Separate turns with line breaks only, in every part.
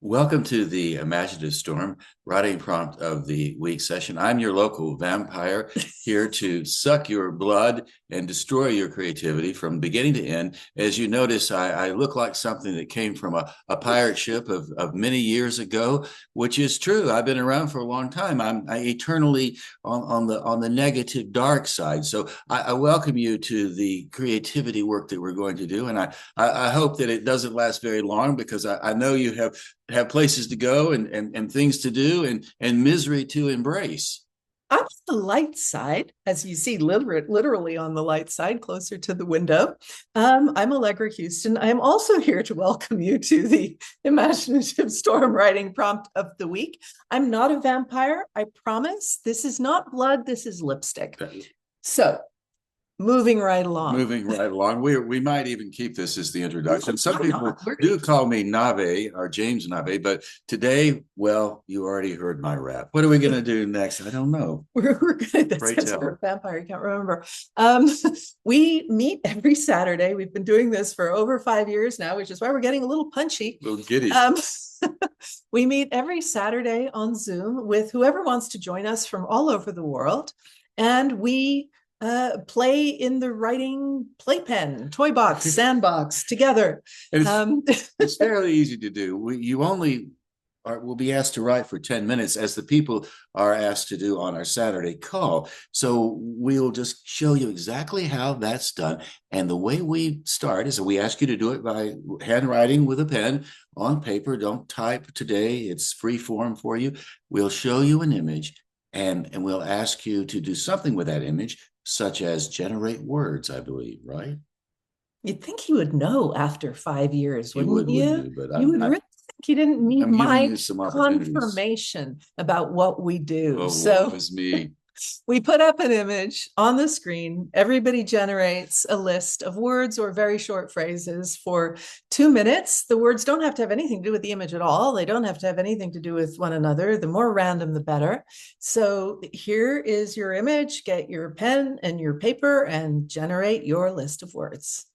Welcome to the Imaginative Storm writing prompt of the week session. I'm your local vampire here to suck your blood and destroy your creativity from beginning to end. As you notice, I look like something that came from a pirate ship of many years ago, which is true. I've been around for a long time. I'm eternally on the negative dark side. So I welcome you to the creativity work that we're going to do. And I hope that it doesn't last very long, because I know you have places to go and things to do and misery to embrace.
I'm on the light side, as you see, literally on the light side, closer to the window. I'm Allegra Houston. I am also here to welcome you to the Imaginative Storm writing prompt of the week. I'm not a vampire, I promise. This is not blood, this is lipstick. So, moving right along.
We might even keep this as the introduction. Some people do call me Nave or James Nave, but today, well, you already heard my rap. What are we going to do next? I don't know.
We're going to, that's for a vampire, you can't remember. We meet every Saturday. We've been doing this for over 5 years now, which is why we're getting a little punchy.
A little giddy.
We meet every Saturday on Zoom with whoever wants to join us from all over the world. And we play in the writing playpen, toy box, sandbox together.
It's fairly easy to do. You only will be asked to write for 10 minutes, as the people are asked to do on our Saturday call. So we'll just show you exactly how that's done. And the way we start is that we ask you to do it by handwriting with a pen on paper. Don't type today. It's free form for you. We'll show you an image, and we'll ask you to do something with that image, such as generate words, I believe, right?
You'd think you would know after 5 years, wouldn't you?
Wouldn't you? But
you would really think you didn't need my
confirmation
about what we do.
So it was me.
We put up an image on the screen. Everybody generates a list of words or very short phrases for 2 minutes. The words don't have to have anything to do with the image at all. They don't have to have anything to do with one another. The more random, the better. So here is your image. Get your pen and your paper and generate your list of words.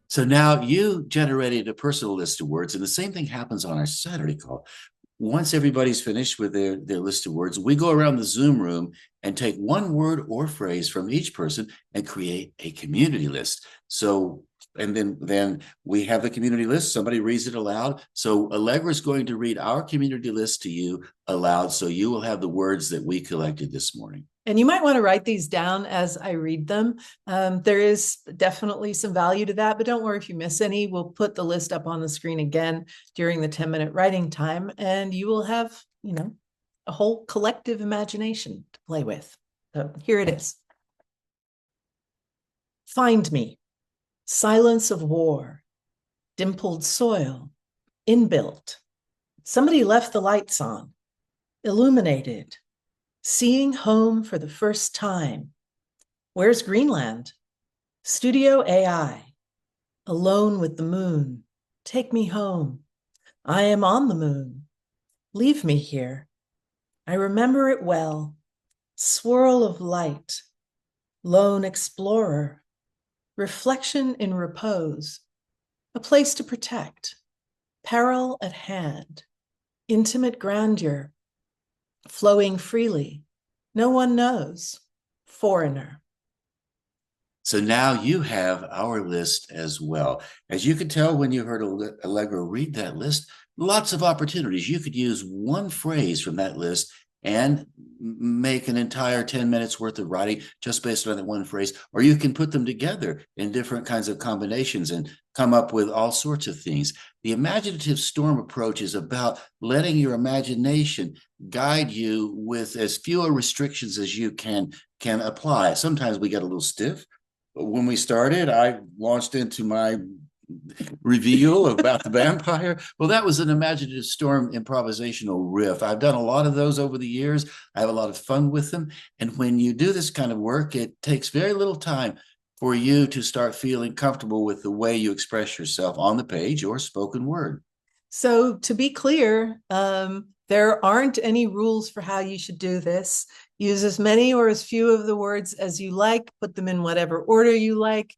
So now you generated a personal list of words, and the same thing happens on our Saturday call. Once everybody's finished with their list of words, we go around the Zoom room and take one word or phrase from each person and create a community list. So, and then we have the community list. Somebody reads it aloud. So Allegra is going to read our community list to you aloud, so you will have the words that we collected this morning.
And you might want to write these down as I read them. There is definitely some value to that, but don't worry if you miss any. We'll put the list up on the screen again during the 10-minute writing time, and you will have, a whole collective imagination to play with. So here it is. Find me. Silence of war. Dimpled soil. Inbuilt. Somebody left the lights on. Illuminated. Seeing home for the first time. Where's Greenland? Studio AI. Alone with the moon. Take me home. I am on the moon. Leave me here. I remember it well. Swirl of light. Lone explorer. Reflection in repose. A place to protect. Peril at hand. Intimate grandeur. Flowing freely. No one knows. Foreigner.
So now you have our list as well. As you could tell when you heard Allegra read that list, lots of opportunities. You could use one phrase from that list and make an entire 10 minutes worth of writing just based on that one phrase, or you can put them together in different kinds of combinations and come up with all sorts of things. The imaginative storm approach is about letting your imagination guide you with as fewer restrictions as you can apply. Sometimes we get a little stiff. When we started, I launched into my reveal about the vampire. Well, that was an imaginative storm improvisational riff. I've done a lot of those over the years. I have a lot of fun with them. And when you do this kind of work, it takes very little time for you to start feeling comfortable with the way you express yourself on the page or spoken word.
So to be clear, there aren't any rules for how you should do this. Use as many or as few of the words as you like, put them in whatever order you like.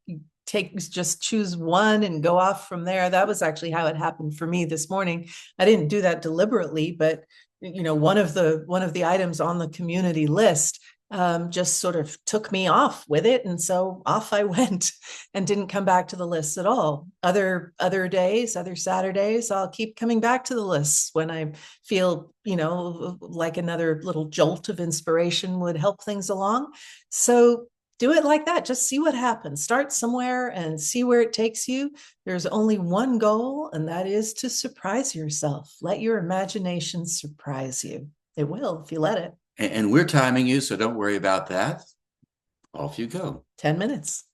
Just choose one and go off from there. That was actually how it happened for me this morning. I didn't do that deliberately, but one of the items on the community list just sort of took me off with it, and so off I went and didn't come back to the list at all. Other days, other Saturdays, I'll keep coming back to the lists when I feel like another little jolt of inspiration would help things along. So do it like that. Just see what happens. Start somewhere and see where it takes you. There's only one goal, and that is to surprise yourself. Let your imagination surprise you. It will if you let it.
And we're timing you, so don't worry about that. Off you go.
10 minutes.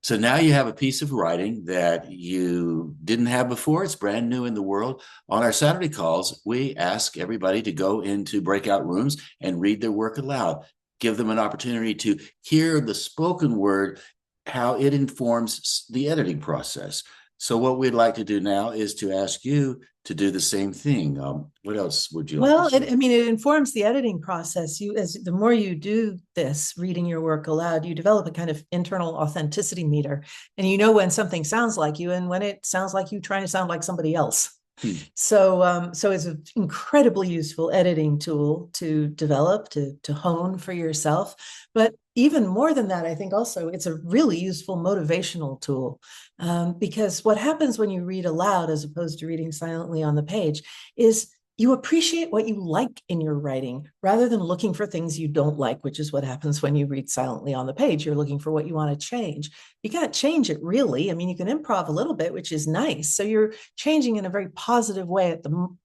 So now you have a piece of writing that you didn't have before. It's brand new in the world. On our Saturday calls, we ask everybody to go into breakout rooms and read their work aloud, give them an opportunity to hear the spoken word, how it informs the editing process. So what we'd like to do now is to ask you to do the same thing. What else would you like to
Well,
share?
I mean, it informs the editing process. As the more you do this, reading your work aloud, you develop a kind of internal authenticity meter, and you know when something sounds like you and when it sounds like you trying to sound like somebody else. So it's an incredibly useful editing tool to develop, to hone for yourself. But even more than that, I think also it's a really useful motivational tool, because what happens when you read aloud as opposed to reading silently on the page is you appreciate what you like in your writing rather than looking for things you don't like, which is what happens when you read silently on the page. You're looking for what you want to change. You can't change it really. I mean, you can improv a little bit, which is nice. So you're changing in a very positive way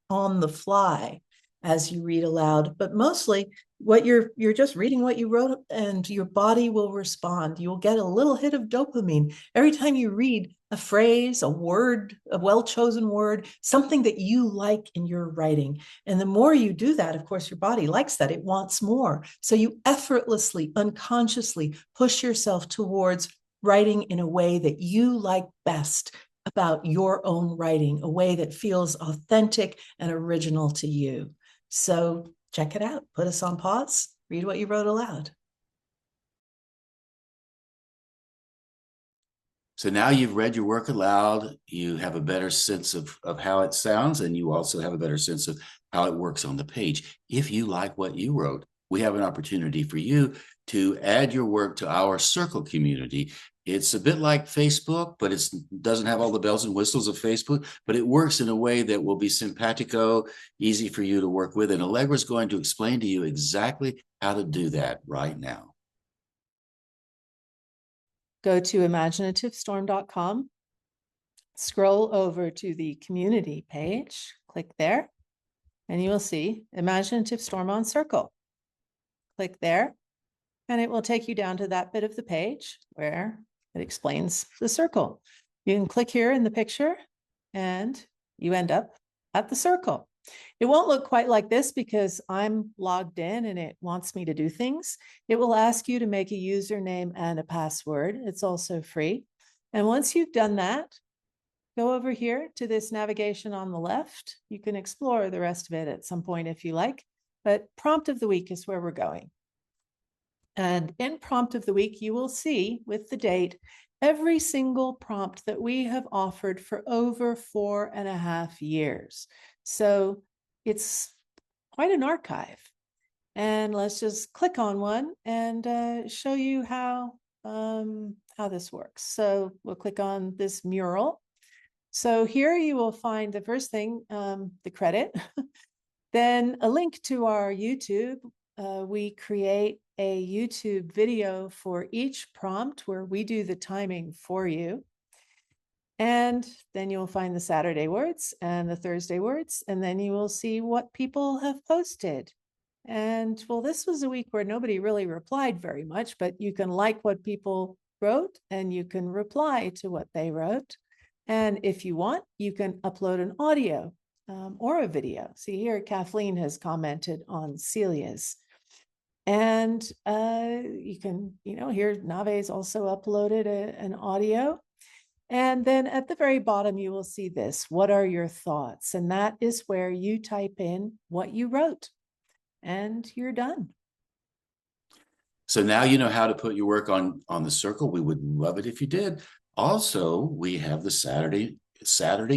on the fly as you read aloud. But mostly what you're just reading what you wrote, and your body will respond. You will get a little hit of dopamine every time you read a phrase, a word, a well-chosen word, something that you like in your writing. And the more you do that, of course, your body likes that. It wants more. So you effortlessly, unconsciously push yourself towards writing in a way that you like best about your own writing, a way that feels authentic and original to you. So check it out. Put us on pause. Read what you wrote aloud.
So now you've read your work aloud, you have a better sense of how it sounds, and you also have a better sense of how it works on the page. If you like what you wrote, we have an opportunity for you to add your work to our Circle community. It's a bit like Facebook, but it doesn't have all the bells and whistles of Facebook, but it works in a way that will be simpatico, easy for you to work with. And Allegra is going to explain to you exactly how to do that right now.
Go to imaginativestorm.com, scroll over to the community page, click there, and you will see Imaginative Storm on Circle. Click there, and it will take you down to that bit of the page where it explains the circle. You can click here in the picture, and you end up at the circle. It won't look quite like this because I'm logged in and it wants me to do things. It will ask you to make a username and a password. It's also free. And once you've done that, go over here to this navigation on the left. You can explore the rest of it at some point if you like, but prompt of the week is where we're going. And in prompt of the week, you will see with the date every single prompt that we have offered for over 4.5 years. So it's quite an archive. And let's just click on one and show you how this works. So we'll click on this mural. So here you will find the first thing, the credit, then a link to our YouTube. We create a YouTube video for each prompt where we do the timing for you. And then you'll find the Saturday words and the Thursday words, and then you will see what people have posted. And well, this was a week where nobody really replied very much, but you can like what people wrote and you can reply to what they wrote. And if you want, you can upload an audio or a video. See here, Kathleen has commented on Celia's. And you can, here Nave's also uploaded an audio. And then at the very bottom, you will see this. What are your thoughts? And that is where you type in what you wrote and you're done.
So now you know how to put your work on the Circle. We would love it if you did. Also, we have the Saturday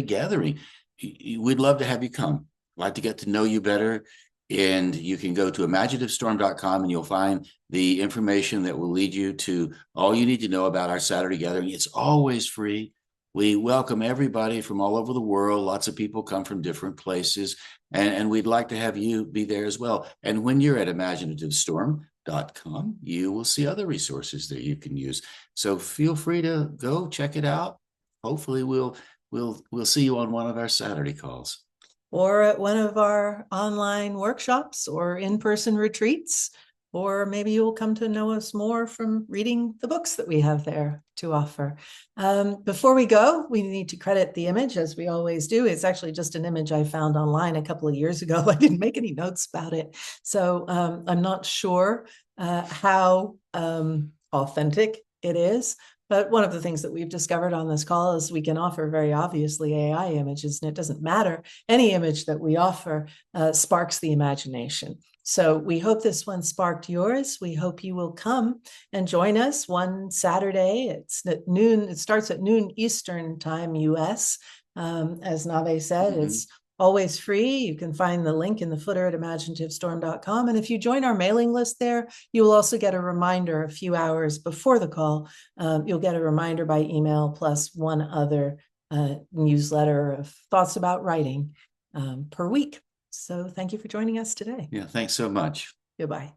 gathering. We'd love to have you come. I'd like to get to know you better. And you can go to imaginativestorm.com and you'll find the information that will lead you to all you need to know about our Saturday gathering. It's always free. We welcome everybody from all over the world. Lots of people come from different places, and we'd like to have you be there as well. And when you're at imaginativestorm.com, you will see other resources that you can use. So feel free to go check it out. Hopefully we'll see you on one of our Saturday calls.
Or at one of our online workshops or in-person retreats, or maybe you'll come to know us more from reading the books that we have there to offer. Before we go, we need to credit the image, as we always do. It's actually just an image I found online a couple of years ago. I didn't make any notes about it, so I'm not sure how authentic it is. But one of the things that we've discovered on this call is we can offer very obviously AI images, and it doesn't matter. Any image that we offer sparks the imagination. So we hope this one sparked yours. We hope you will come and join us one Saturday. It's at noon. It starts at noon Eastern time, US. As Nave said, it's always free. You can find the link in the footer at imaginativestorm.com. And if you join our mailing list there, you will also get a reminder a few hours before the call. You'll get a reminder by email plus one other newsletter of thoughts about writing per week. So thank you for joining us today.
Yeah, thanks so much.
Goodbye.